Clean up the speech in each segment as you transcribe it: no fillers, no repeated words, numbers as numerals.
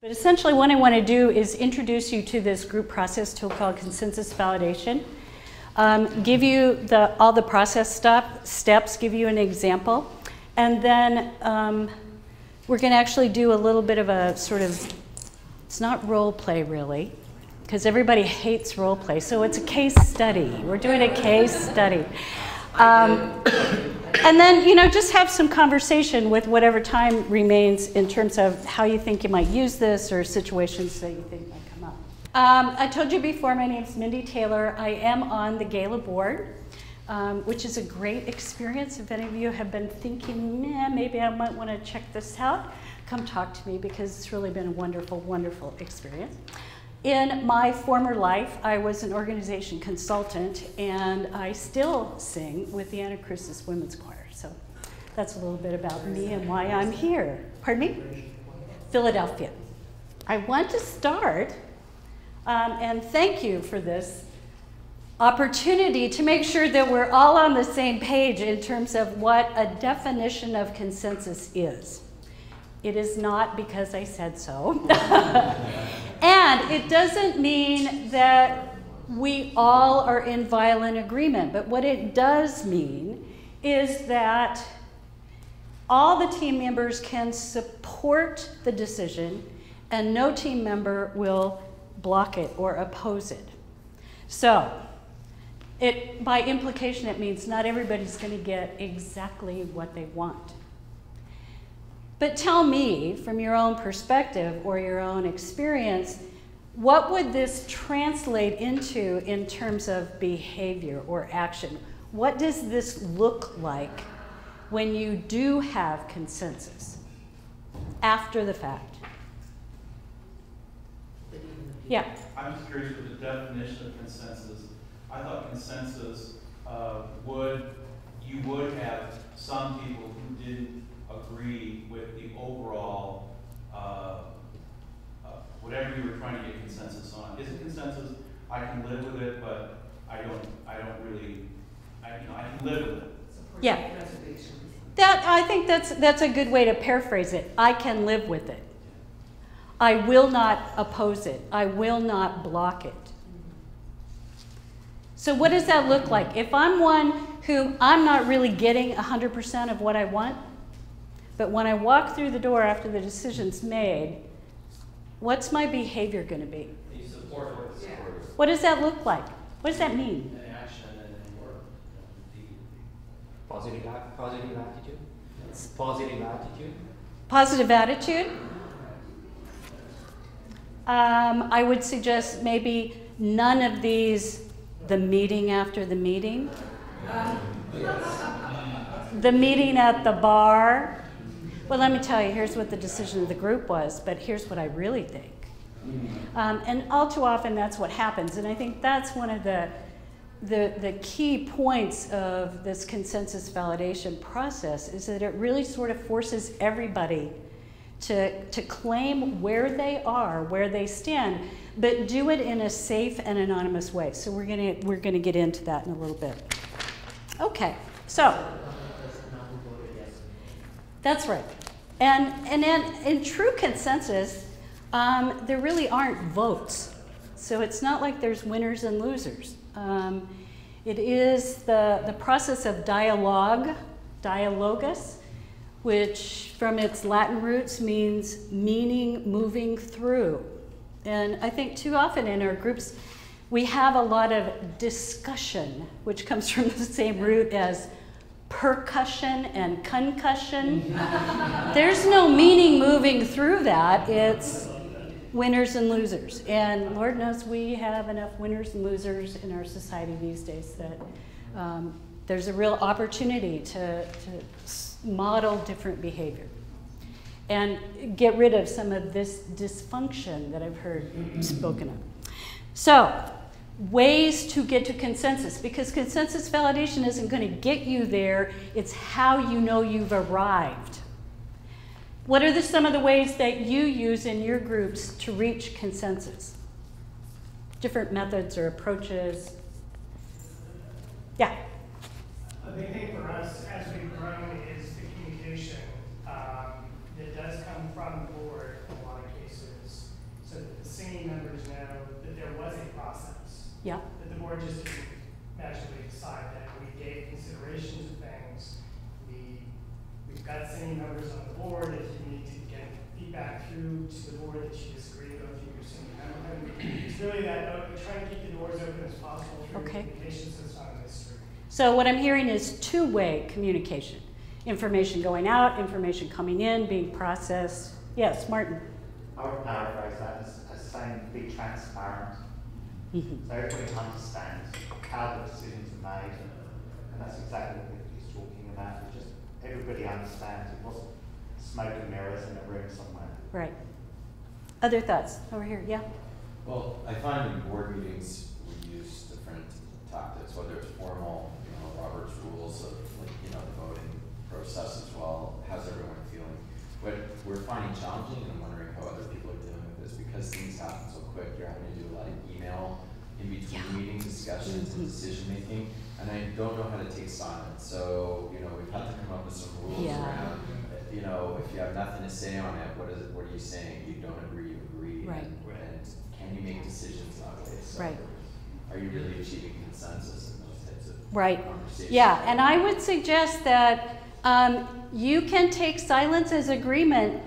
But essentially what I want to do is introduce you to this group process tool called consensus validation. Give you all the process steps, give you an example, and then we're going to actually do a little bit of a sort of, it's not role play really, because everybody hates role play, so it's a case study. We're doing a case study. And then, you know, just have some conversation with whatever time remains in terms of how you think you might use this or situations that you think might come up. I told you before, my name is Mindy Taylor. I am on the GALA board, which is a great experience. If any of you have been thinking, maybe I might want to check this out, come talk to me because it's really been a wonderful, wonderful experience. In my former life, I was an organization consultant, and I still sing with the Anacrusis Women's Choir. So that's a little bit about me and why I'm here. Pardon me? Philadelphia. I want to start, and thank you for this opportunity to make sure that we're all on the same page in terms of what a definition of consensus is. It is not because I said so. And it doesn't mean that we all are in violent agreement, but what it does mean is that all the team members can support the decision and no team member will block it or oppose it. So, by implication, it means not everybody's going to get exactly what they want. But tell me, from your own perspective or your own experience, what would this translate into in terms of behavior or action? What does this look like when you do have consensus after the fact? Yeah? I'm just curious for the definition of consensus. I thought consensus you would have some people who didn't agree with the overall, whatever you were trying to get consensus on. Is it consensus? I can live with it, but I don't really, I can live with it. Yeah. I think that's a good way to paraphrase it. I can live with it. I will not oppose it. I will not block it. So what does that look like? If I'm one who I'm not really getting 100% of what I want, but when I walk through the door after the decision's made, what's my behavior going to be? You support what is supported. What does that look like? What does that mean? An action and work. Positive attitude. Positive attitude. Positive attitude. I would suggest maybe none of these, the meeting after the meeting, the meeting at the bar. Well, let me tell you, here's what the decision of the group was, but here's what I really think. And all too often that's what happens, and I think that's one of the key points of this consensus validation process is that it really sort of forces everybody to claim where they are, where they stand, but do it in a safe and anonymous way. So we're gonna get into that in a little bit. Okay, so that's right. And in true consensus, there really aren't votes. So it's not like there's winners and losers. It is the process of dialogue, dialogus, which from its Latin roots means meaning moving through. And I think too often in our groups, we have a lot of discussion, which comes from the same root as percussion and concussion. There's no meaning moving through that. It's winners and losers. And Lord knows we have enough winners and losers in our society these days that there's a real opportunity to model different behavior and get rid of some of this dysfunction that I've heard spoken of. So, ways to get to consensus, because consensus validation isn't going to get you there, it's how you know you've arrived. What are some of the ways that you use in your groups to reach consensus? Different methods or approaches? Yeah? A big thing for us as we've grown is the communication that does come from the board in a lot of cases. singing members know that there was a process. Yeah. That the board just didn't magically decide that we gave consideration to things. We've got singing members on the board. If you need to get feedback through to the board that you disagree, go through your singing member. It's really that trying to keep the doors open as possible through communication, so it's not a mystery. So what I'm hearing is two-way communication. Information going out, information coming in, being processed. Yes, Martin. I would paraphrase that as saying be transparent. So everybody understands how the decisions are made, and that's exactly what he's talking about. It's just everybody understands. It wasn't smoke and mirrors in a room somewhere. Right. Other thoughts? Over here, yeah? Well, I find in board meetings we use different tactics, whether it's formal, Robert's rules of the voting process as well. How's everyone feeling? What we're finding challenging, and I'm wondering how other people are dealing with this, because things happen so quick. You're having to do a lot of email in between meeting discussions and decision making, and I don't know how to take silence. So we've had to come up with some rules around. If you have nothing to say on it, what is it? What are you saying? You don't agree, you agree. Right. And can you make decisions that way? So Right. Are you really achieving consensus in those types of Right. conversations? Yeah, and I would suggest that you can take silence as agreement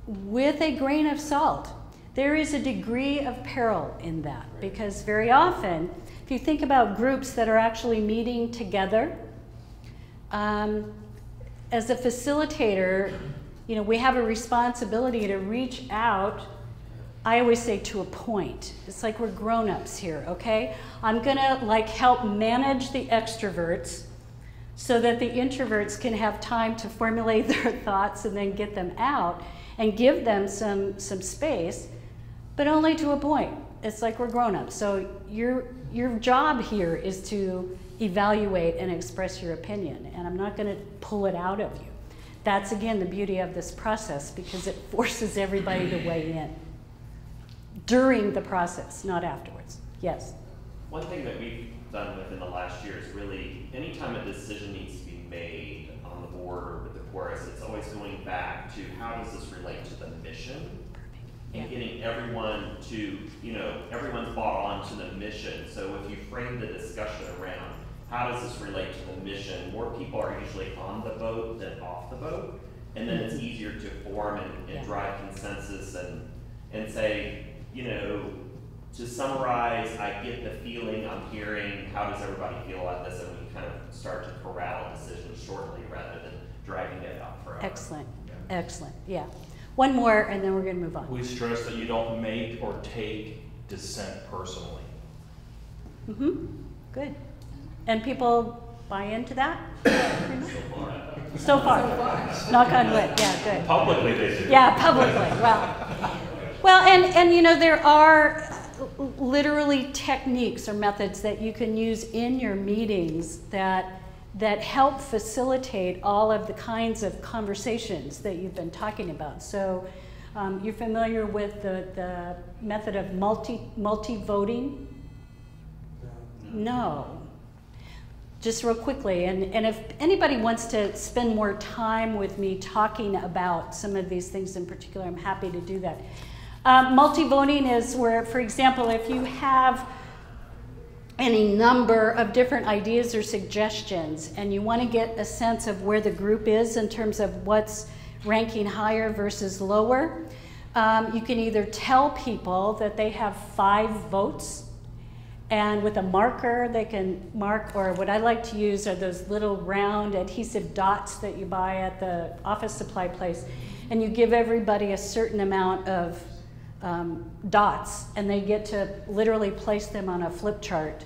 with a grain of salt. There is a degree of peril in that, because very often, if you think about groups that are actually meeting together, as a facilitator, we have a responsibility to reach out. I always say to a point. It's like we're grown-ups here, okay? I'm gonna help manage the extroverts so that the introverts can have time to formulate their thoughts and then get them out and give them some space, but only to a point. It's like we're grown-ups. So your job here is to evaluate and express your opinion, and I'm not gonna pull it out of you. That's, again, the beauty of this process, because it forces everybody to weigh in during the process, not afterwards. Yes? One thing that we've done within the last year is really, anytime a decision needs to be made on the board or with the chorus, it's always going back to how does this relate to the mission? And getting everyone to, everyone's bought on to the mission. So if you frame the discussion around how does this relate to the mission, more people are usually on the boat than off the boat. And then it's easier to form and drive consensus and say, to summarize, I get the feeling I'm hearing, how does everybody feel about this? And we kind of start to corral a decision shortly rather than dragging it out forever. Excellent. Excellent. Yeah. One more, and then we're going to move on. We stress that you don't make or take dissent personally. Good. And people buy into that? So far. Knock on wood. Yeah, good. Publicly they do. Yeah, publicly. Well, and there are literally techniques or methods that you can use in your meetings that help facilitate all of the kinds of conversations that you've been talking about. So you're familiar with the method of multi-voting? No. Just real quickly, and if anybody wants to spend more time with me talking about some of these things in particular, I'm happy to do that. Multi-voting is where, for example, if you have any number of different ideas or suggestions and you want to get a sense of where the group is in terms of what's ranking higher versus lower, you can either tell people that they have 5 votes, and with a marker they can mark, or what I like to use are those little round adhesive dots that you buy at the office supply place, and you give everybody a certain amount of dots, and they get to literally place them on a flip chart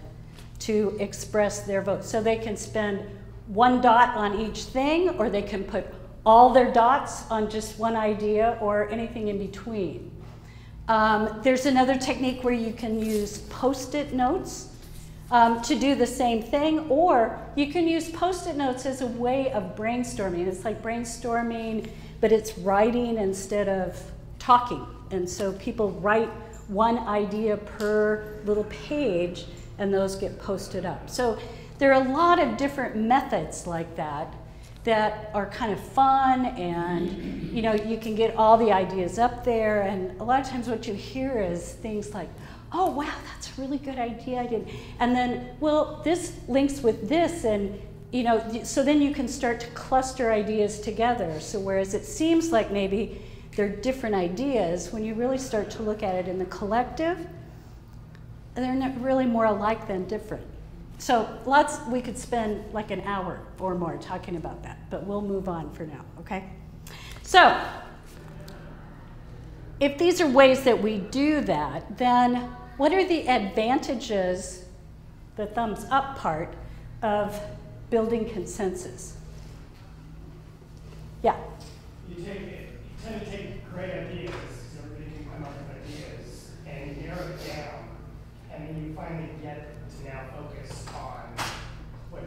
to express their vote. So they can spend 1 dot on each thing, or they can put all their dots on just one idea, or anything in between. There's another technique where you can use Post-it notes to do the same thing, or you can use Post-it notes as a way of brainstorming. It's like brainstorming, but it's writing instead of talking. And so people write one idea per little page, and those get posted up. So there are a lot of different methods like that that are kind of fun, and you know, you can get all the ideas up there, and a lot of times what you hear is things like, oh wow, that's a really good idea, I didn't, and then, well, this links with this, and you know, so then you can start to cluster ideas together. So whereas it seems like maybe they're different ideas, when you really start to look at it in the collective, they're not really more alike than different. So we could spend like an hour or more talking about that, but we'll move on for now, okay? So if these are ways that we do that, then what are the advantages, the thumbs up part, of building consensus? Yeah? You tend to take great ideas, because everybody can come up with ideas, and narrow it down, and then you finally get to now focus on what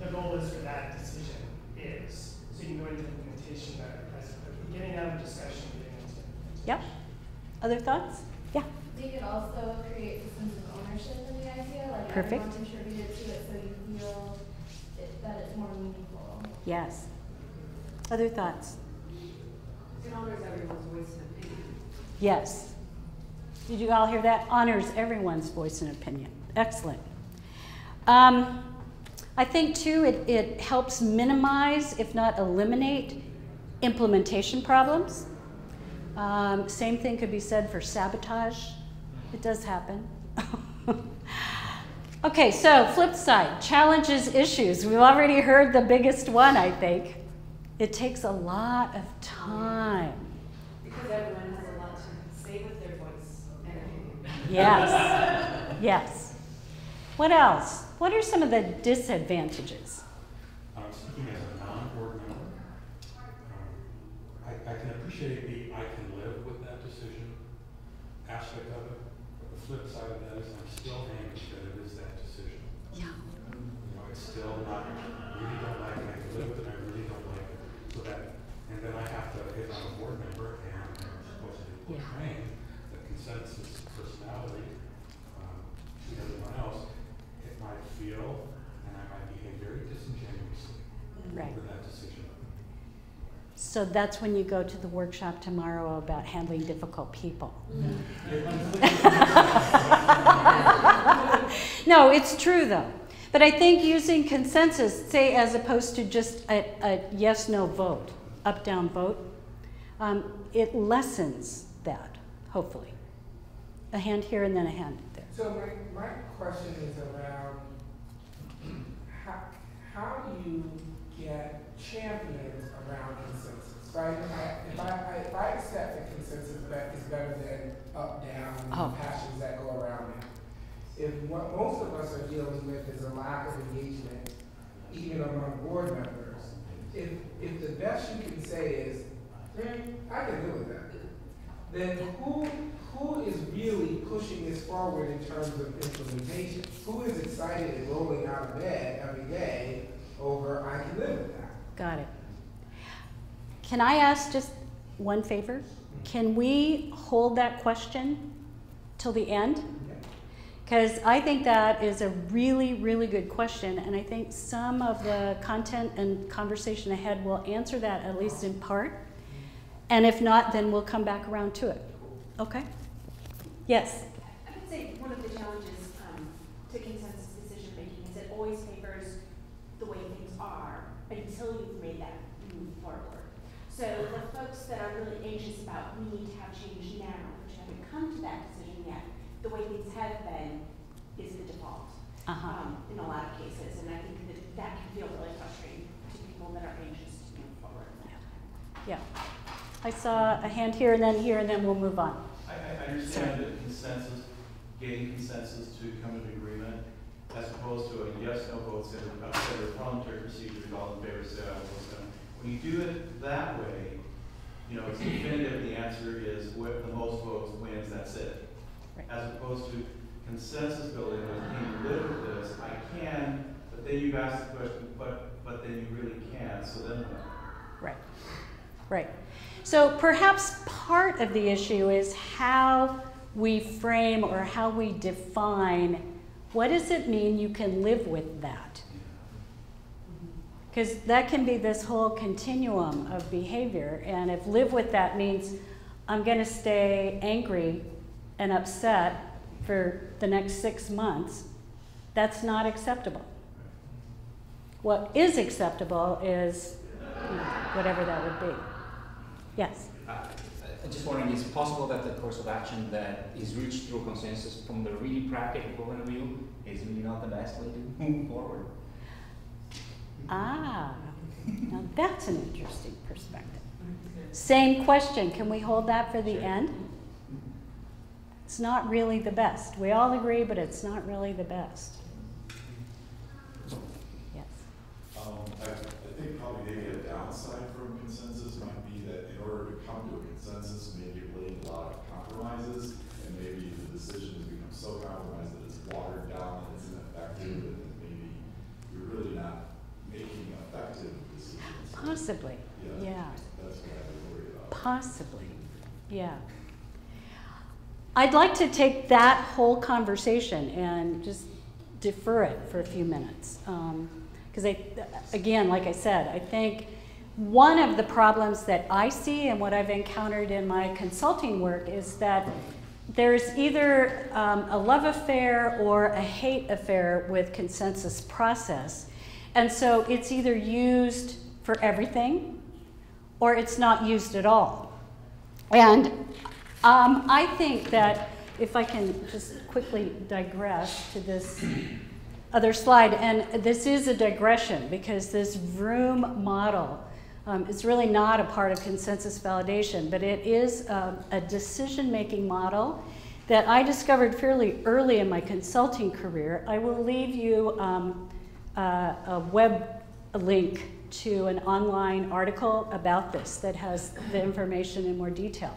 the goal is for that decision is. So you can go into implementation as getting out of discussion, getting into implementation. Yep. Other thoughts? Yeah. They could also create a sense of ownership in the idea, like Perfect. everyone contributed to it, so you feel that it's more meaningful. Yes. Other thoughts? It honors everyone's voice and opinion. Yes. Did you all hear that? Honors everyone's voice and opinion. Excellent. I think too it helps minimize, if not eliminate, implementation problems. Same thing could be said for sabotage. It does happen. Okay, so flip side, challenges, issues. We've already heard the biggest one, I think. It takes a lot of time. Because everyone has a lot to say with their voice and opinion. Yes, yes. What else? What are some of the disadvantages? Speaking as a non-board member, I can appreciate the I can live with that decision aspect of it, but the flip side of that is I'm still angry that it is that decision. Yeah. You know, it's still not, I really don't like it, I can live with it, I really don't like it. So that, and then I have to, if I'm a board member and I'm supposed to be portraying the consensus personality to everyone else, it might feel, and I might behave very disingenuously with that decision. So that's when you go to the workshop tomorrow about handling difficult people. No, it's true though. But I think using consensus, say as opposed to just a yes-no vote, up-down vote, it lessens that, hopefully. A hand here and then a hand there. So my question is around how do you get champions around consensus, right? If I accept that consensus is better than up-down passions that go around that, if what most of us are dealing with is a lack of engagement, even among board members, if the best you can say is, I can deal with that, then who is really pushing this forward in terms of implementation? Who is excited and rolling out of bed every day over, I can live with that? Got it. Can I ask just one favor? Can we hold that question till the end? Because I think that is a really, really good question, and I think some of the content and conversation ahead will answer that, at least in part. And if not, then we'll come back around to it. Okay? Yes? I would say one of the challenges to consensus decision making is it always favors the way things are until you've made that move forward. So the folks that are really anxious about we need to have change now, but you haven't come to that decision yet, the way things have been is the default in a lot of cases, and I think that can feel really frustrating to people that are anxious to move forward in that time. Yeah. I saw a hand here, and then we'll move on. I understand that consensus, getting consensus to come to an agreement, as opposed to a yes/no vote, say the parliamentary procedure, all in favor, say aye. When you do it that way, you know, it's definitive. The answer is what the most votes wins. That's it. Right. As opposed to consensus building, can you live with this? I can, but then you've asked the question, but then you really can't. So then what? Right. Right. So perhaps part of the issue is how we frame or how we define what does it mean you can live with that? Because that can be this whole continuum of behavior, and if live with that means I'm going to stay angry and upset for the next 6 months, that's not acceptable. What is acceptable is whatever that would be. Yes? I'm just wondering, is it possible that the course of action that is reached through consensus from the really practical point of view is really not the best way to move forward? Ah, now that's an interesting perspective. Same question, can we hold that for the end? It's not really the best. We all agree, but it's not really the best. Yes? I think probably maybe a downside from consensus might be that in order to come to a consensus, maybe you're willing to allow compromises, and maybe the decision has become so compromised that it's watered down and it's ineffective, and then maybe you're really not making effective decisions. Possibly, yeah. That's what I would worry about. Possibly, yeah. I'd like to take that whole conversation and just defer it for a few minutes. Because again, like I said, I think one of the problems that I see and what I've encountered in my consulting work is that there's either a love affair or a hate affair with consensus process. And so it's either used for everything or it's not used at all. And I think that if I can just quickly digress to this other slide, and this is a digression because this Vroom model is really not a part of consensus validation, but it is a decision-making model that I discovered fairly early in my consulting career. I will leave you a web link to an online article about this that has the information in more detail.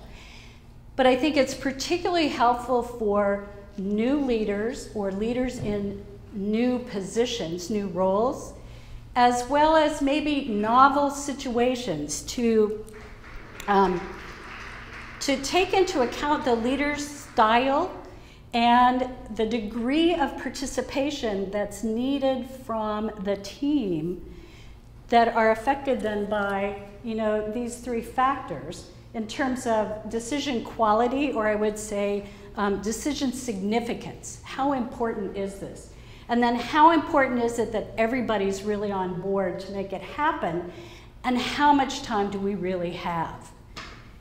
But I think it's particularly helpful for new leaders or leaders in new positions, new roles, as well as maybe novel situations to take into account the leader's style and the degree of participation that's needed from the team that are affected then by, these three factors in terms of decision quality, or I would say decision significance. How important is this? And then how important is it that everybody's really on board to make it happen? And how much time do we really have?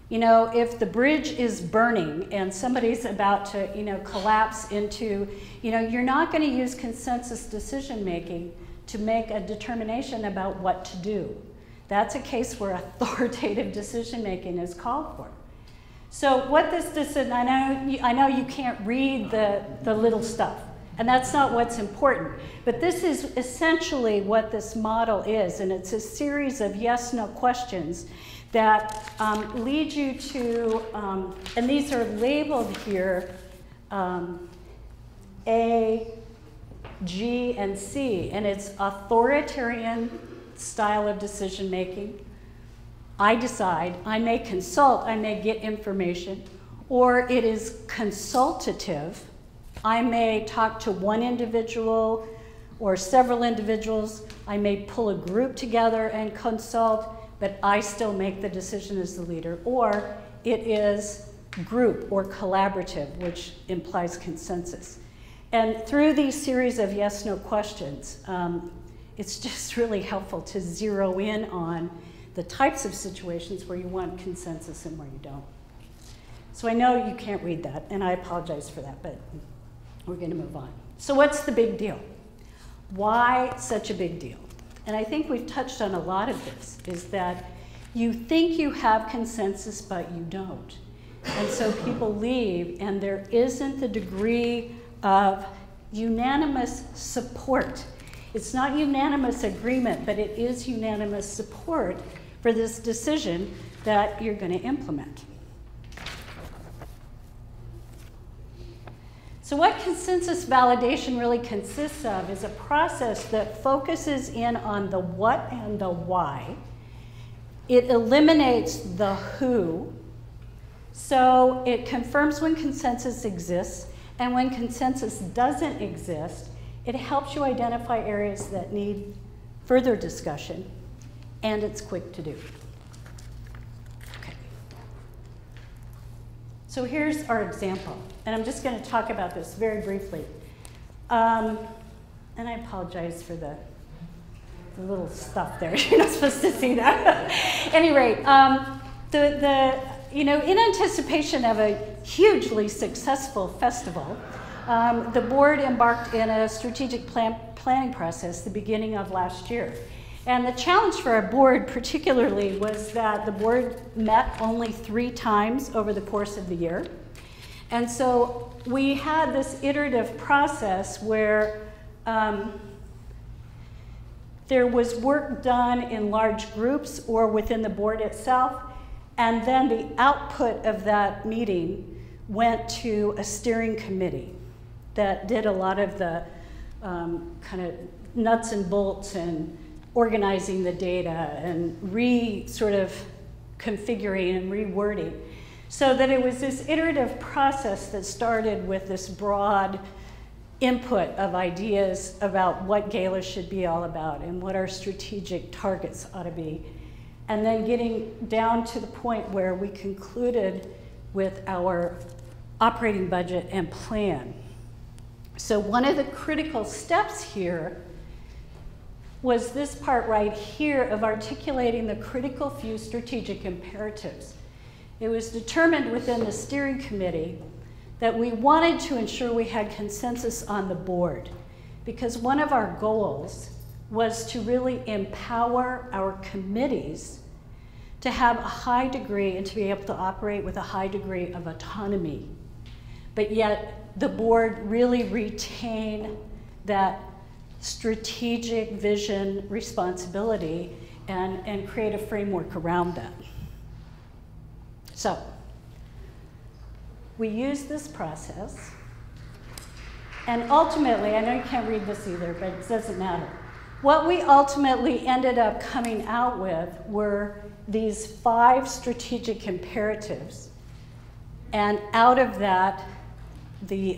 If the bridge is burning and somebody's about to, collapse into, you're not going to use consensus decision making to make a determination about what to do. That's a case where authoritative decision making is called for. So what this decision, I know you can't read the little stuff, and that's not what's important, but this is essentially what this model is, and it's a series of yes/no questions that lead you to, and these are labeled here, A, G, and C, and it's authoritarian style of decision making. I decide, I may consult, I may get information, or it is consultative. I may talk to one individual or several individuals. I may pull a group together and consult, but I still make the decision as the leader. Or it is group or collaborative, which implies consensus. And through these series of yes/no questions, it's just really helpful to zero in on the types of situations where you want consensus and where you don't. So I know you can't read that, and I apologize for that, but we're going to move on. So what's the big deal? Why such a big deal? And I think we've touched on a lot of this, is that you think you have consensus, but you don't. And so people leave, and there isn't the degree of unanimous support. It's not unanimous agreement, but it is unanimous support for this decision that you're going to implement. So what consensus validation really consists of is a process that focuses in on the what and the why. It eliminates the who. So it confirms when consensus exists, and when consensus doesn't exist, it helps you identify areas that need further discussion, and it's quick to do. Okay. So here's our example, and I'm just going to talk about this very briefly. And I apologize for the little stuff there. You're not supposed to see that. At any rate, in anticipation of a hugely successful festival, the board embarked in a strategic planning process the beginning of last year. And the challenge for our board particularly was that the board met only 3 times over the course of the year. And so we had this iterative process where there was work done in large groups or within the board itself, and then the output of that meeting went to a steering committee that did a lot of the kind of nuts and bolts and organizing the data and sort of configuring and rewording. So that it was this iterative process that started with this broad input of ideas about what GALA should be all about and what our strategic targets ought to be. And then getting down to the point where we concluded with our operating budget and plan. So one of the critical steps here was this part right here of articulating the critical few strategic imperatives. It was determined within the steering committee that we wanted to ensure we had consensus on the board, because one of our goals was to really empower our committees to have a high degree and to be able to operate with a high degree of autonomy. But yet the board really retain that strategic vision responsibility and create a framework around that. So we use this process, and ultimately, I know you can't read this either, but it doesn't matter. What we ultimately ended up coming out with were these 5 strategic imperatives, and out of that, the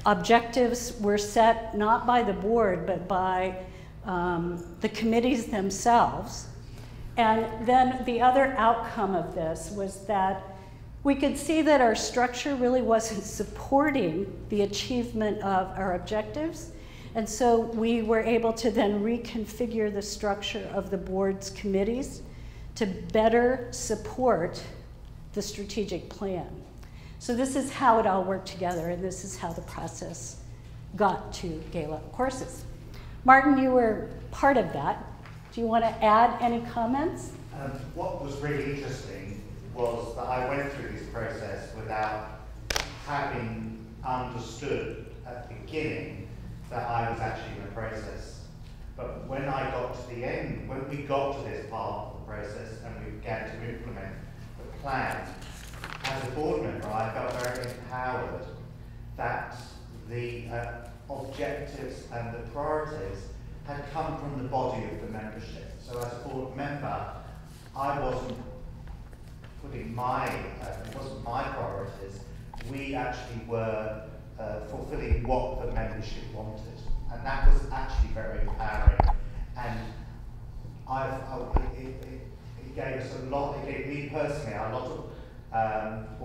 objectives were set not by the board, but by the committees themselves. And then the other outcome of this was that we could see that our structure really wasn't supporting the achievement of our objectives. And so we were able to then reconfigure the structure of the board's committees to better support the strategic plan. So this is how it all worked together, and this is how the process got to GALA courses. Martin, you were part of that. Do you want to add any comments? What was really interesting was that I went through this process without having understood at the beginning that I was actually in the process. But when I got to the end, when we got to this part of the process and we began to implement the plan, as a board member, I felt very empowered that the objectives and the priorities had come from the body of the membership. So as a board member, I wasn't putting it wasn't my priorities. We actually were fulfilling what the membership wanted. And that was actually very empowering. And it gave us a lot, it gave me personally a lot of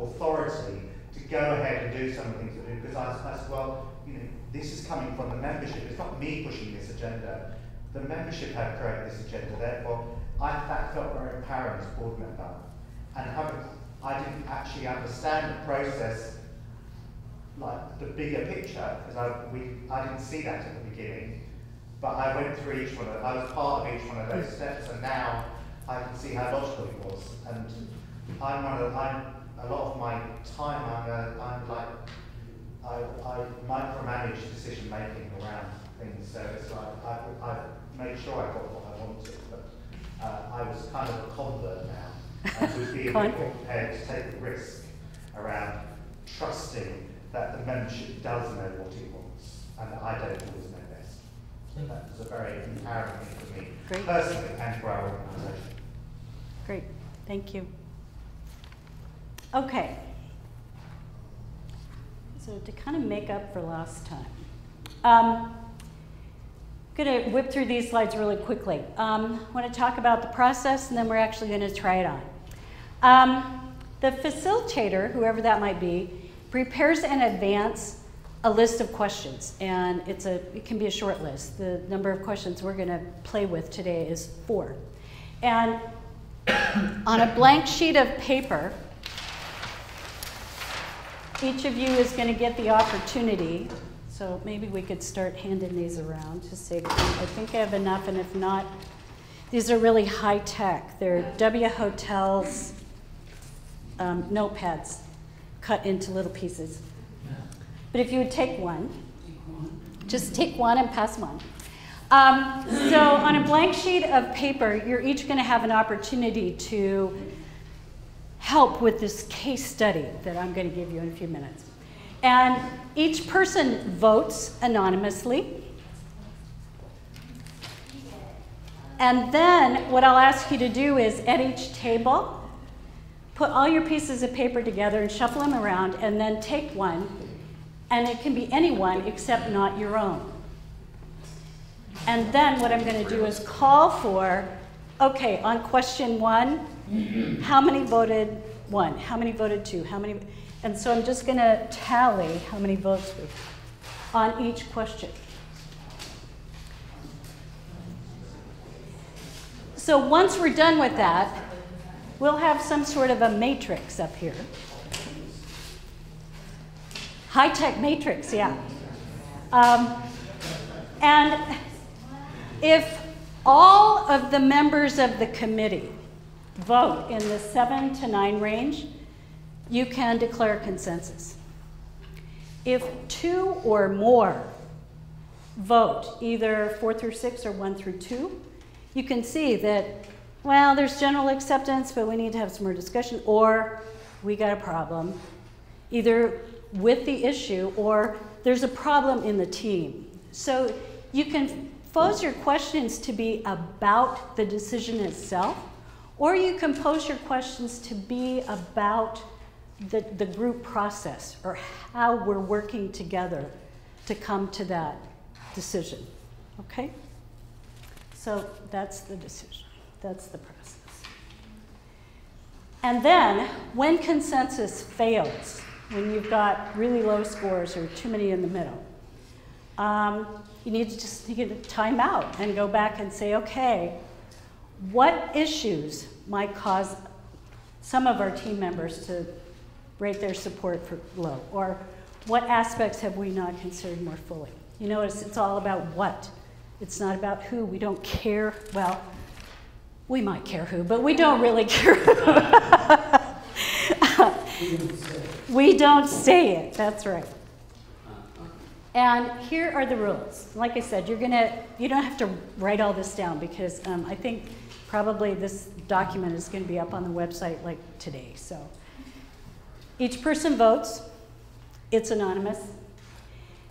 authority to go ahead and do some of the things that we do, because I said, well, you know, this is coming from the membership. It's not me pushing this agenda. The membership had created this agenda. Therefore, that felt very empowering as a board member. And I didn't actually understand the process, like the bigger picture, because I didn't see that at the beginning. But I went through each one. I was part of each one of those steps, and now I can see how logical it was. And a lot of my time, I micromanage decision making around things. So it's like I made sure I got what I wanted, but I was kind of a convert now, and would be a bit more prepared to take a risk around trusting that the membership does know what it wants, and that I don't always know best. So that was a very empowering thing for me, personally, and for our organisation. Great, thank you. Okay, so to kind of make up for lost time, I'm going to whip through these slides really quickly. I want to talk about the process, and then we're actually going to try it on. The facilitator, whoever that might be, prepares in advance a list of questions, and it can be a short list. The number of questions we're going to play with today is 4. And on a blank sheet of paper, each of you is going to get the opportunity. So maybe we could start handing these around to save time. I think I have enough, and if not, these are really high tech. They're W Hotels notepads cut into little pieces. But if you would take one, just take one and pass one. So on a blank sheet of paper, you're each going to have an opportunity to help with this case study that I'm going to give you in a few minutes. And each person votes anonymously. And then what I'll ask you to do is at each table, put all your pieces of paper together and shuffle them around, and then take one. And it can be any one except not your own. And then what I'm going to do is call for, okay, on question 1, how many voted 1? How many voted 2? How many? And so I'm just going to tally how many votes we have on each question. So once we're done with that, we'll have some sort of a matrix up here. High-tech matrix, yeah. And if all of the members of the committee vote in the 7 to 9 range, you can declare consensus. If 2 or more vote, either 4 through 6 or 1 through 2, you can see that, well, there's general acceptance, but we need to have some more discussion, or we got a problem, either with the issue or there's a problem in the team. So you can pose your questions to be about the decision itself, or you can pose your questions to be about the group process or how we're working together to come to that decision, okay? So that's the decision, that's the process. And then when consensus fails, when you've got really low scores or too many in the middle, you need to just take a time out and go back and say, okay, what issues might cause some of our team members to rate their support for low? Or what aspects have we not considered more fully? You notice it's all about what. It's not about who. We don't care. Well, we might care who, but we don't really care who. We don't say it. That's right. And here are the rules. Like I said, you don't have to write all this down because I think probably this document is going to be up on the website like today. So each person votes. It's anonymous.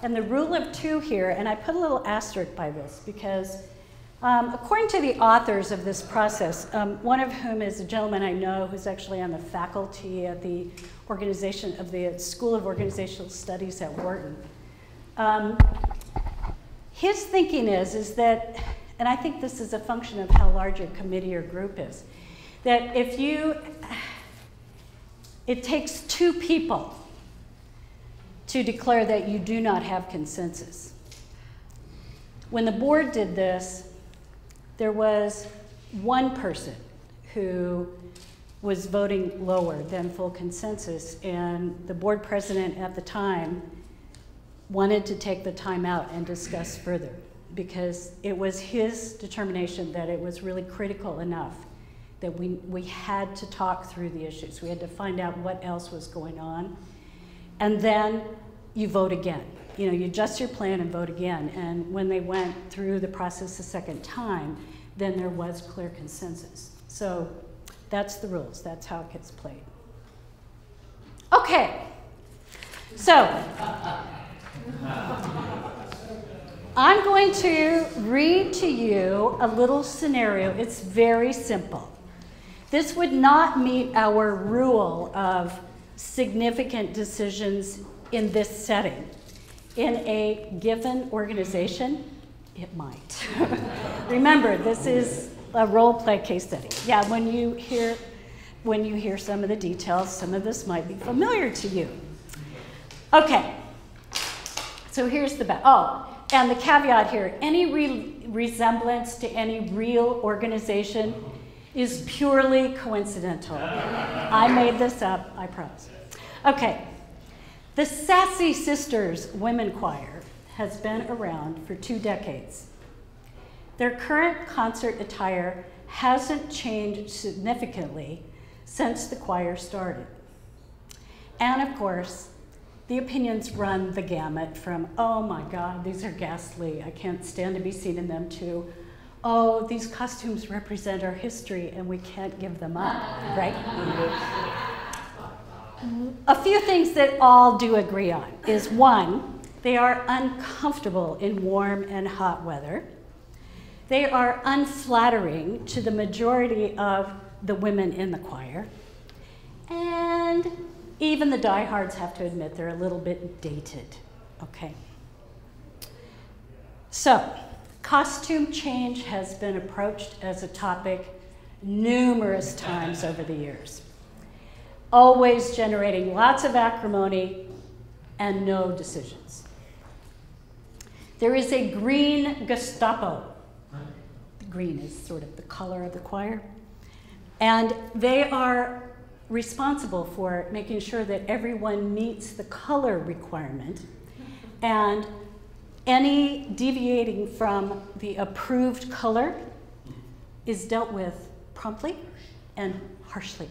And the rule of 2 here, and I put a little asterisk by this because according to the authors of this process, one of whom is a gentleman I know who's actually on the faculty at the organization of the School of Organizational Studies at Wharton. His thinking is that, and I think this is a function of how large your committee or group is, that it takes 2 people to declare that you do not have consensus. When the board did this, there was 1 person who was voting lower than full consensus, and the board president at the time wanted to take the time out and discuss further because it was his determination that it was really critical enough that we had to talk through the issues. We had to find out what else was going on. And then you vote again. You adjust your plan and vote again. And when they went through the process a second time, then there was clear consensus. So that's the rules. That's how it gets played. Okay. So I'm going to read to you a little scenario. It's very simple. This would not meet our rule of significant decisions in this setting. In a given organization, It might. Remember, this is a role play case study. Yeah, when you hear some of the details, some of this might be familiar to you. Okay, so here's the and the caveat here, any resemblance to any real organization is purely coincidental. I made this up, I promise. Okay, the Sassy Sisters Women Choir has been around for 2 decades. Their current concert attire hasn't changed significantly since the choir started. And of course, the opinions run the gamut from, oh my God, these are ghastly, I can't stand to be seen in them, to, oh, these costumes represent our history and we can't give them up, right? A few things that all do agree on is, one, they are uncomfortable in warm and hot weather. They are unflattering to the majority of the women in the choir. And even the diehards have to admit they're a little bit dated, okay? So, costume change has been approached as a topic numerous times over the years, always generating lots of acrimony and no decisions. There is a green Gestapo. Green is sort of the color of the choir. And they are responsible for making sure that everyone meets the color requirement, and any deviating from the approved color is dealt with promptly and harshly.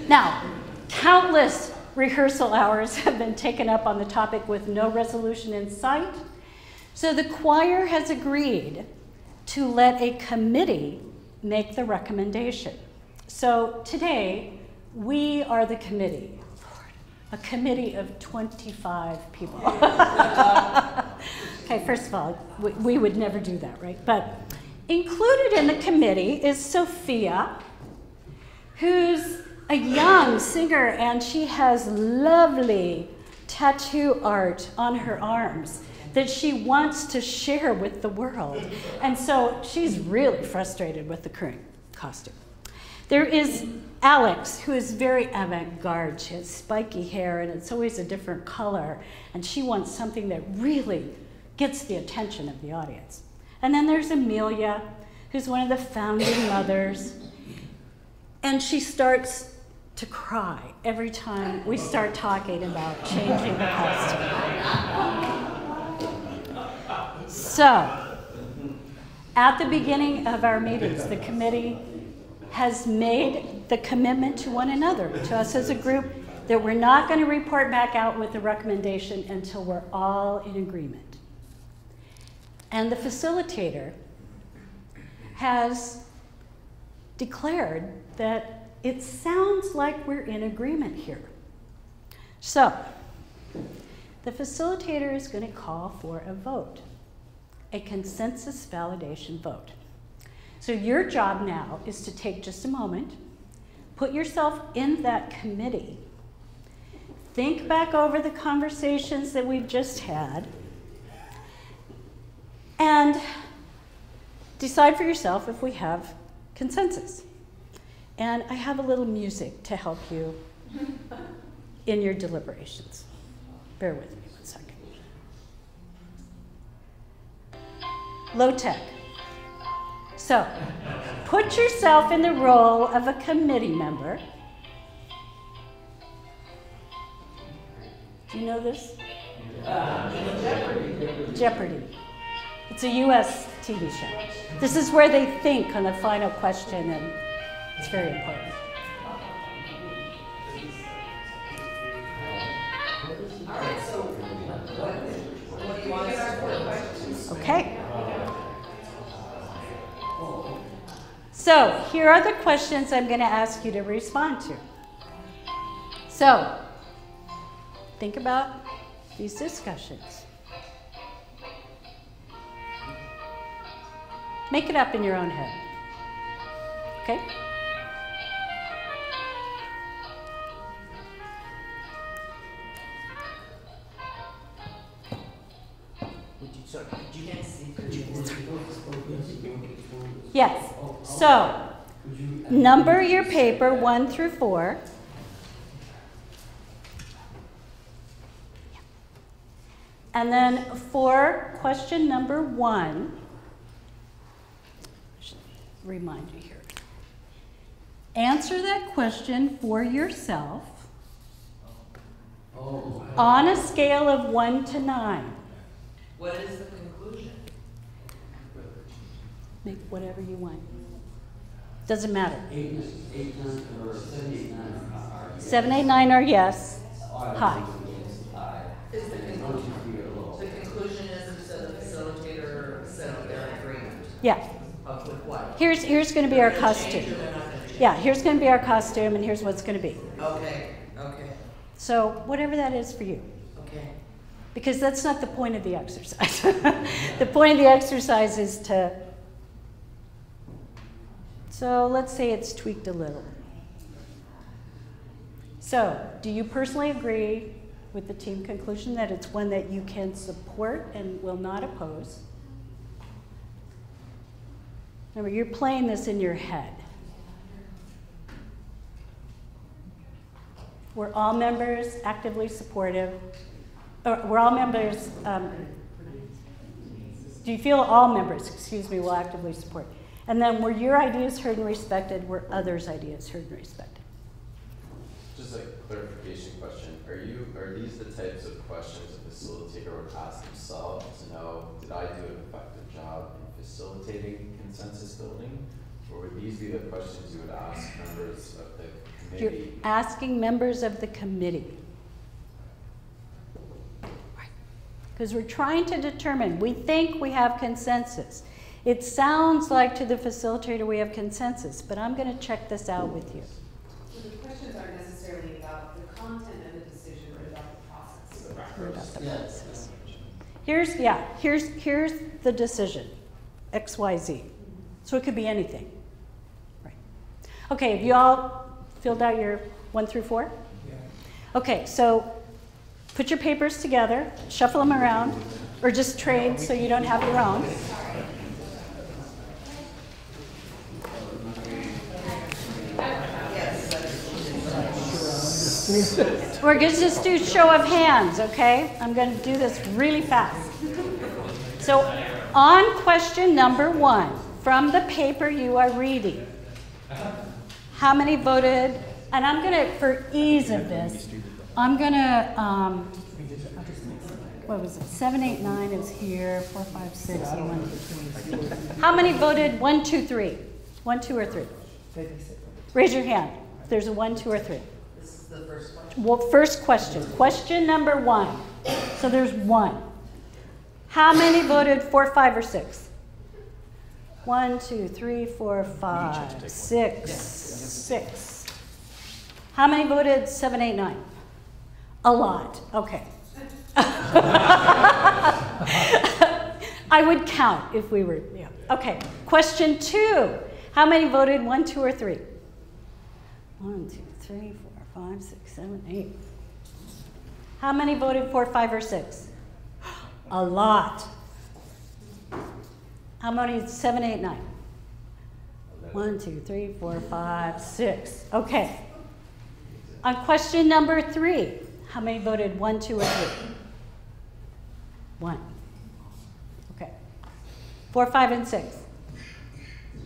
Now, countless rehearsal hours have been taken up on the topic with no resolution in sight, so the choir has agreed to let a committee make the recommendation. So today, we are the committee, a committee of 25 people. Okay, first of all, we would never do that, right? But included in the committee is Sophia, who's a young singer, and she has lovely tattoo art on her arms that she wants to share with the world. And so she's really frustrated with the current costume. There is Alex, who is very avant-garde. She has spiky hair, and it's always a different color, and she wants something that really gets the attention of the audience. And then there's Amelia, who's one of the founding mothers, and she starts to cry every time we start talking about changing the costume. So, at the beginning of our meetings, the committee has made the commitment to one another, to us as a group, that we're not going to report back out with a recommendation until we're all in agreement. And the facilitator has declared that it sounds like we're in agreement here. So, the facilitator is going to call for a vote, a consensus validation vote. So your job now is to take just a moment, put yourself in that committee, think back over the conversations that we've just had, and decide for yourself if we have consensus. And I have a little music to help you in your deliberations. Bear with me one second. Low tech. So, put yourself in the role of a committee member. Do you know this? Jeopardy. It's a US TV show. This is where they think on the final question, and it's very important. All right, so what do you want us to do? Okay. So here are the questions I'm going to ask you to respond to. So think about these discussions. Make it up in your own head. Okay? So you can't see through. Yes. So, number your paper 1 through 4. And then for question number 1, I should remind you here. Answer that question for yourself on a scale of 1 to 9. What is the conclusion? Make whatever you want. Doesn't matter. 8, 9, or 7, 8, 9 are 7, 8, 9 are yes. High. Is the conclusion is that the facilitator said their agreement? Yeah. Of with what? Here's going to be our costume. Yeah, here's going to be our costume, and here's what's going to be. Okay, okay. So whatever that is for you. Okay. Because that's not the point of the exercise. The point of the exercise is to, so let's say it's tweaked a little. So, do you personally agree with the team conclusion that it's one that you can support and will not oppose? Remember, you're playing this in your head. We're all members actively supportive. We're all members, do you feel all members, will actively support? And then were your ideas heard and respected? Were others' ideas heard and respected? Just a clarification question. Are these the types of questions a facilitator would ask themselves to know, did I do an effective job in facilitating consensus building? Or would these be the questions you would ask members of the committee? You're asking members of the committee. Because we're trying to determine, we think we have consensus. It sounds like to the facilitator we have consensus, but I'm going to check this out with you. So the questions aren't necessarily about the content of the decision, but about the process. Or about the process. Here's the decision, X, Y, Z. So it could be anything. Right. Okay, have you all filled out your 1 through 4? Yeah. Okay, so put your papers together, shuffle them around, or just trade so you don't have your own. We're going to just do show of hands, okay? I'm going to do this really fast. So on question number 1, from the paper you are reading, how many voted? And I'm going to, for ease of this, I'm going to, what was it? 7, 8, 9 is here, 4, 5, 6, and 1, 2, 3. How many voted 1, 2, 3? 1, 2, or 3? Raise your hand. There's a 1, 2, or 3. This is the first question. Well, first question. Question number 1. So there's 1. How many voted 4, 5, or 6? 1, 2, 3, 4, 5, 6. 6. How many voted 7, 8, 9? A lot. Okay. I would count if we were, yeah. Okay. Question 2. How many voted 1, 2, or 3? 1, 2, 3, 4, 5, 6, 7, 8. How many voted 4, 5, or 6? A lot. How many 7, 8, 9? 1, 2, 3, 4, 5, 6. Okay. On question number 3, how many voted 1, 2, or 3? 1. Okay. 4, 5, and 6.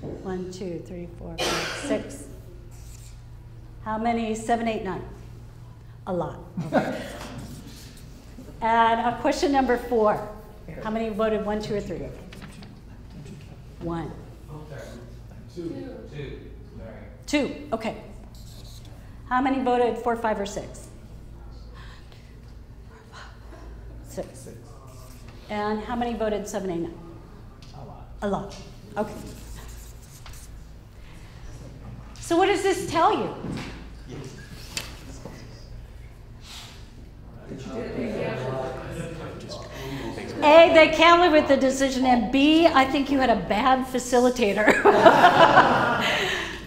1, 2, 3, 4, 5, 6. How many 7, 8, 9? A lot. Okay. And on question number 4, how many voted 1, 2, or 3? 1. 2. Okay. How many voted 4, 5, or 6? 6. And how many voted 7, 8, 9? A lot. Okay. So what does this tell you? A, they can't live with the decision, and B, I think you had a bad facilitator.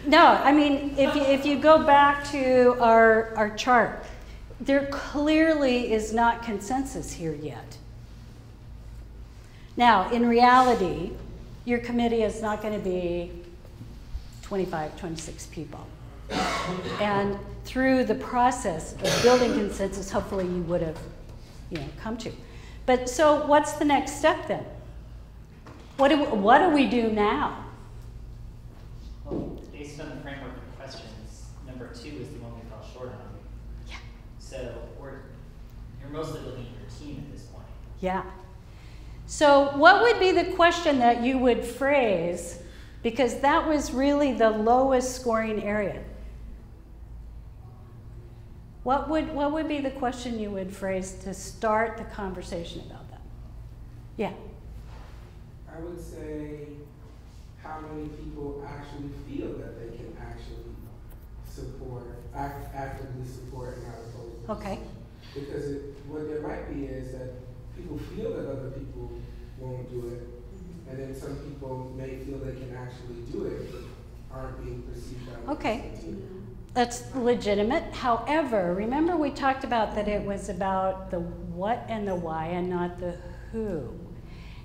No, I mean, if you go back to our chart, there clearly is not consensus here yet. Now, in reality, your committee is not going to be 25, 26 people. And through the process of building consensus, hopefully you would have, come to. But so what's the next step then? What do we do now? Well, based on the framework of questions, number 2 is the one we fell short on. Yeah. So you're mostly looking at your team at this point. Yeah. So what would be the question that you would phrase, because that was really the lowest scoring area? What would be the question you would phrase to start the conversation about that? Yeah. I would say how many people actually feel that they can actually actively support and not oppose the Okay. decision. Because what there might be is that people feel that other people won't do it, and then some people may feel they can actually do it, but aren't being perceived by Okay. That's legitimate. However, remember we talked about that it was about the what and the why and not the who.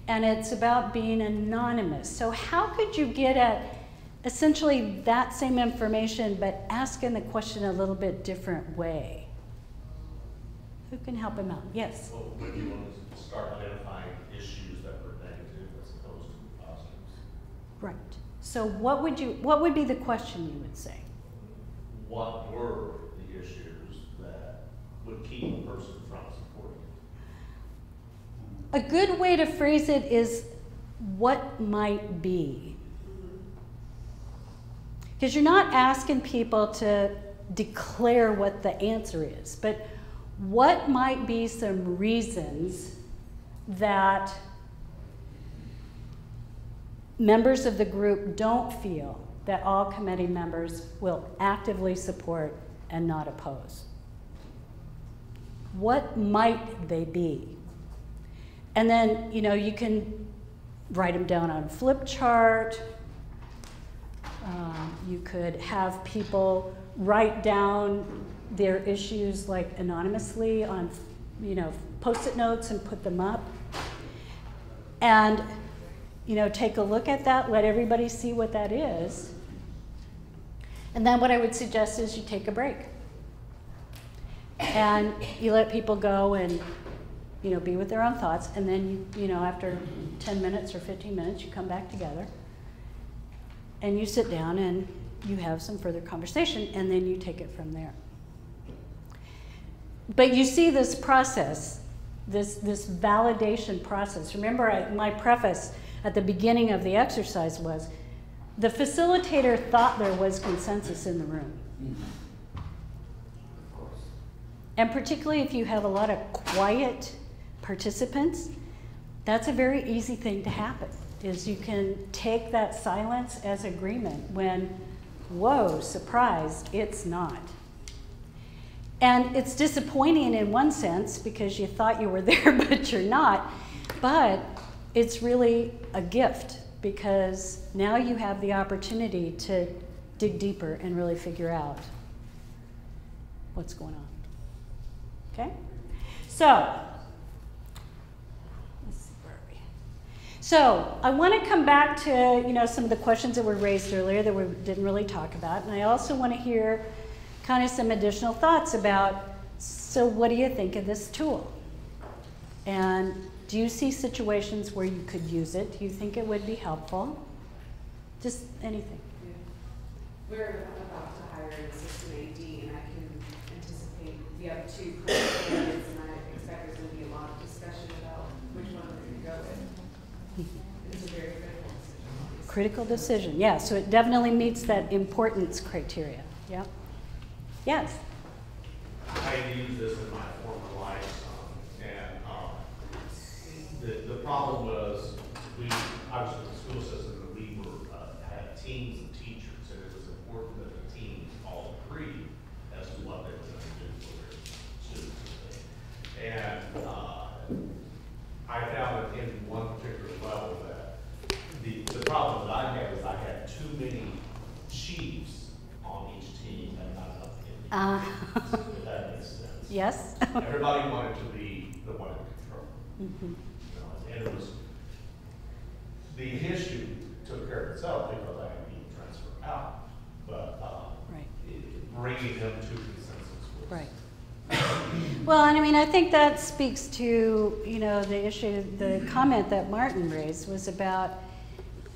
And it's about being anonymous. So how could you get at essentially that same information but asking the question a little bit different way? Who can help him out? Yes? Well, when you want to start identifying issues that were negative as opposed to positives. Right. So what would be the question you would say? What were the issues that would keep a person from supporting it? A good way to phrase it is what might be. Because you're not asking people to declare what the answer is, but what might be some reasons that members of the group don't feel that all committee members will actively support and not oppose? What might they be? And then, you can write them down on a flip chart. You could have people write down their issues like anonymously on, Post-it notes and put them up. And, take a look at that, let everybody see what that is. And then what I would suggest is you take a break. And you let people go and, be with their own thoughts. And then, after 10 minutes or 15 minutes, you come back together. And you sit down and you have some further conversation, and then you take it from there. But you see this process, this validation process. Remember, my preface at the beginning of the exercise was, the facilitator thought there was consensus in the room. And particularly if you have a lot of quiet participants, that's a very easy thing to happen, is you can take that silence as agreement when, whoa, surprise, it's not. And it's disappointing in one sense because you thought you were there, but you're not. But it's really a gift because now you have the opportunity to dig deeper and really figure out what's going on. Okay? So, let's see, where are we? So, I want to come back to, some of the questions that were raised earlier that we didn't really talk about. And I also want to hear kind of some additional thoughts about, so what do you think of this tool? And do you see situations where you could use it? Do you think it would be helpful? Just anything. Yeah. We're about to hire an assistant AD, and I can anticipate we have 2 current candidates, and I expect there's going to be a lot of discussion about which one we're going to go with. It's a very critical decision. Critical decision, yeah. So it definitely meets that importance criteria. Yeah. Yes. I used this in my former life, and the problem was I was in the school system, and we had teams of teachers, and it was important that the teams all agree as to what they were going to do for their students. And I found that in one particular level that the problem that I had is I had too many chiefs on each team and not enough individuals. If that makes sense. Yes. Everybody wanted to be the one in control. Mm-hmm. And it was mean, I think that speaks to, you know, the issue, the comment that Martin raised was about,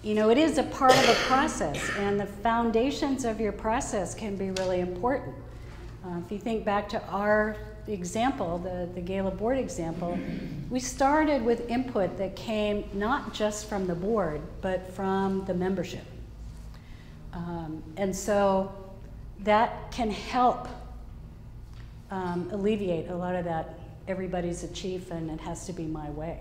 you know, it is a part of a process, and the foundations of your process can be really important. If you think back to our example, the GALA board example, we started with input that came not just from the board, but from the membership. And so that can help alleviate a lot of that, everybody's a chief and it has to be my way.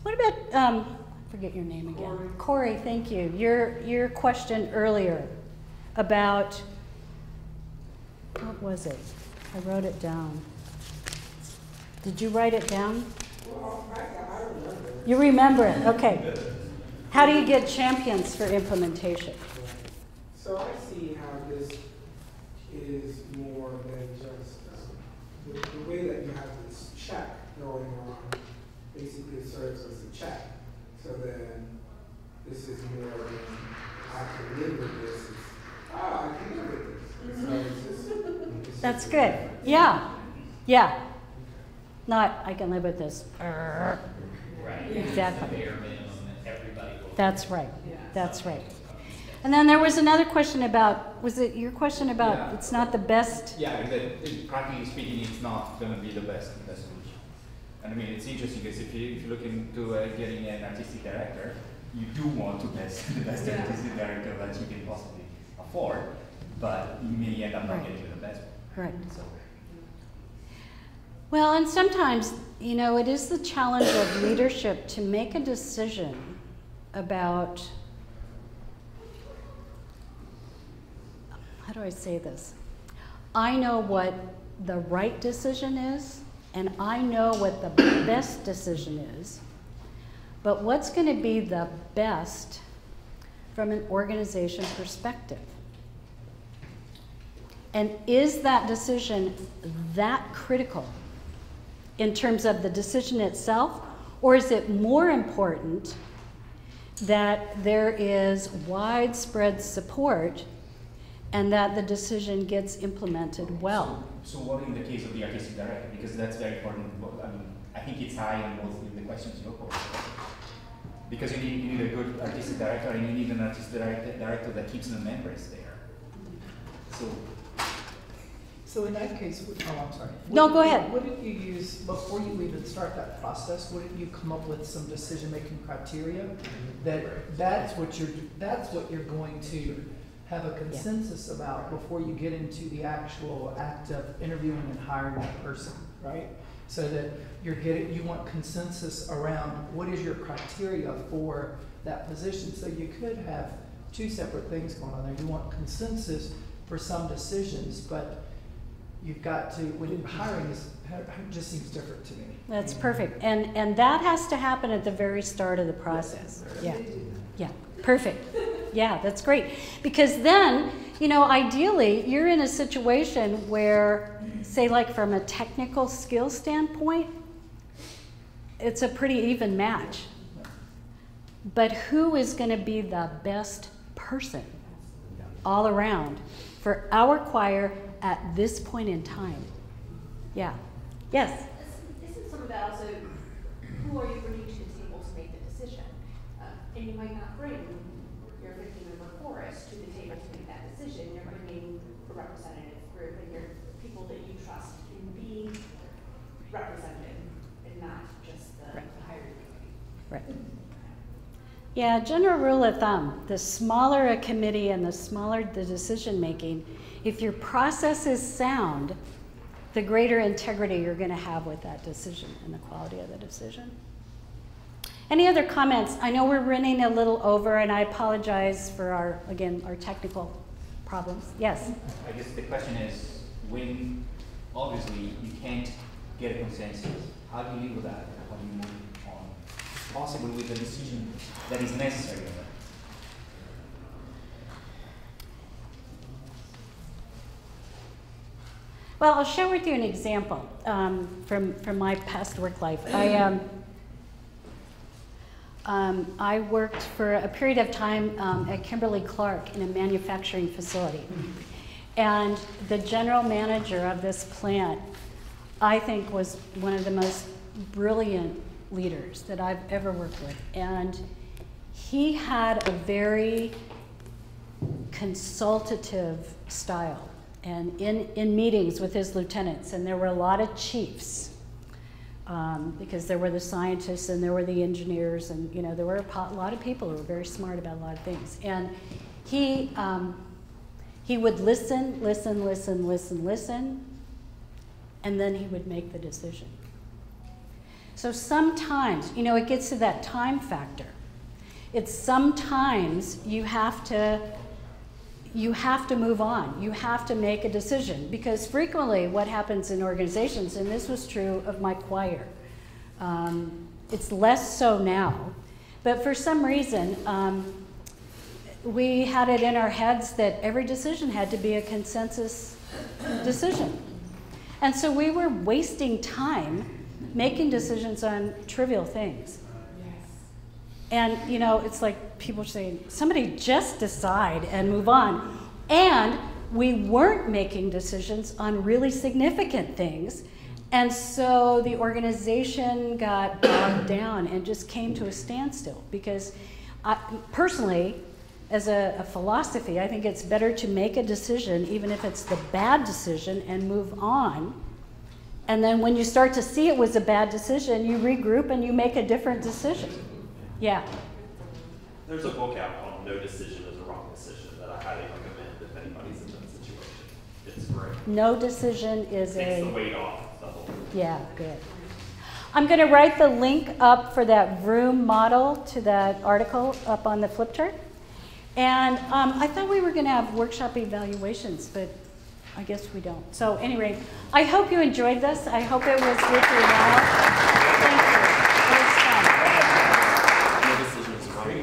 What about, forget your name again. Corey, thank you. Your question earlier about, what was it? I wrote it down. Did you write it down? Well, I remember. You remember it, okay. How do you get champions for implementation? So I see how this is more than just the way that you have this check going on. Basically, it serves as a check. So then, this is more than I can live with this. It's, I can live with this. So it's That's good. Yeah. Yeah. Not, I can live with this. Right. Exactly. The bare minimum that everybody will. That's right. That's right. And then there was another question about, was it your question about it's not the best? Yeah, practically speaking, it's not going to be the best solution. And I mean, it's interesting because if you look into getting an artistic director, you do want the best artistic director that you can possibly afford, but you may end up not getting the best one. Right. So. Well, and sometimes, you know, it is the challenge of leadership to make a decision about, how do I say this? I know what the right decision is, and I know what the best decision is, but what's going to be the best from an organization perspective? And is that decision that critical in terms of the decision itself, or is it more important that there is widespread support and that the decision gets implemented well? So what in the case of the artistic director? Because that's very important. I mean, I think it's high on both of the questions you posed. Because you need a good artistic director, and you need an artistic director that keeps the members there. So in that case, I'm sorry. No, go ahead. Wouldn't you use, before you even start that process, wouldn't you come up with some decision-making criteria that's what you're going to have a consensus about before you get into the actual act of interviewing and hiring that person, right? So that you want consensus around what is your criteria for that position. So you could have two separate things going on there. You want consensus for some decisions, but you've got to, when hiring just seems different to me. That's perfect. And that has to happen at the very start of the process. Yeah. Yeah. Perfect. Yeah, that's great. Because then, you know, ideally, you're in a situation where, say, like from a technical skill standpoint, it's a pretty even match. But who is going to be the best person all around for our choir at this point in time? Yeah. Yes? Isn't some of that also, who are you bringing to the table to make the decision? And you might not bring your 50-member chorus to the table to make that decision. You're bringing a representative group and your people that you trust in being represented and not just the hiring committee. Right. Yeah, general rule of thumb, the smaller a committee and the smaller the decision making, if your process is sound, the greater integrity you're going to have with that decision and the quality of the decision. Any other comments? I know we're running a little over, and I apologize for our technical problems. Yes? I guess the question is, when obviously you can't get a consensus, how do you live with that? How do you move on? Possibly with a decision that is necessary. Well, I'll share with you an example from my past work life. I worked for a period of time at Kimberly-Clark in a manufacturing facility. And the general manager of this plant I think was one of the most brilliant leaders that I've ever worked with. And he had a very consultative style and in meetings with his lieutenants, and there were a lot of chiefs because there were the scientists and there were the engineers, and you know, there were a lot of people who were very smart about a lot of things. And he would listen, and then he would make the decision. So sometimes, you know, it gets to that time factor. It's sometimes you have to move on. You have to make a decision, because frequently what happens in organizations, and this was true of my choir, it's less so now, but for some reason, we had it in our heads that every decision had to be a consensus decision. And so we were wasting time making decisions on trivial things. And you know, it's like people saying, somebody just decide and move on. And we weren't making decisions on really significant things. And so the organization got bogged down and just came to a standstill, because personally, as a philosophy, I think it's better to make a decision, even if it's the bad decision, and move on. And then when you start to see it was a bad decision, you regroup and you make a different decision. Yeah. There's a book out called No Decision is a Wrong Decision that I highly recommend if anybody's in that situation. It's great. No decision is Takes the weight off the whole thing. Yeah, good. I'm going to write the link up for that room model to that article up on the flip chart. And I thought we were going to have workshop evaluations, but I guess we don't. So anyway, I hope you enjoyed this. I hope it was worth your while. Thank you. It was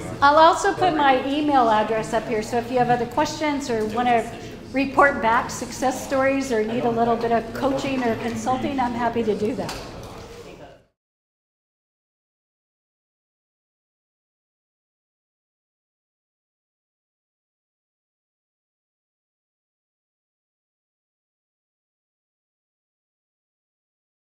fun. I'll also put my email address up here, so if you have other questions or want to report back success stories or need a little bit of coaching or consulting, I'm happy to do that.